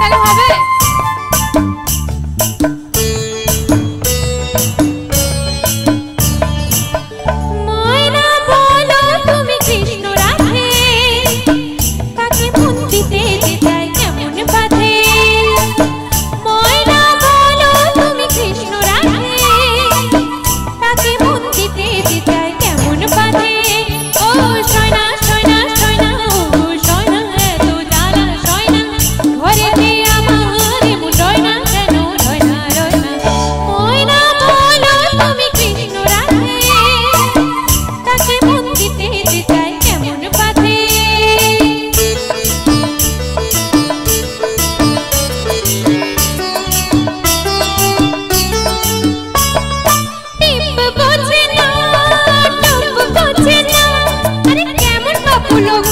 গেলে হবে? ময়না বলো তুমি কৃষ্ণ রাধে, তাকে মন দিতে চাই কেমন বাধে। ময়না বলো তুমি কৃষ্ণ রাধে, তাকে মন দিতে চাই কেমন বাধে। ও সয়না সয়না সয়না, ও সয়না এত জ্বালা সয়না, ঘরেতে আমার এমন রয়না কেন রয়না রয়না। ময়না বলো তুমি কৃষ্ণ রাধে, তাকে মন দিতে চাই কেমন বাধে। টিপ বোঝে না, টপ বোঝে না, আরে কেমন বাবু লোক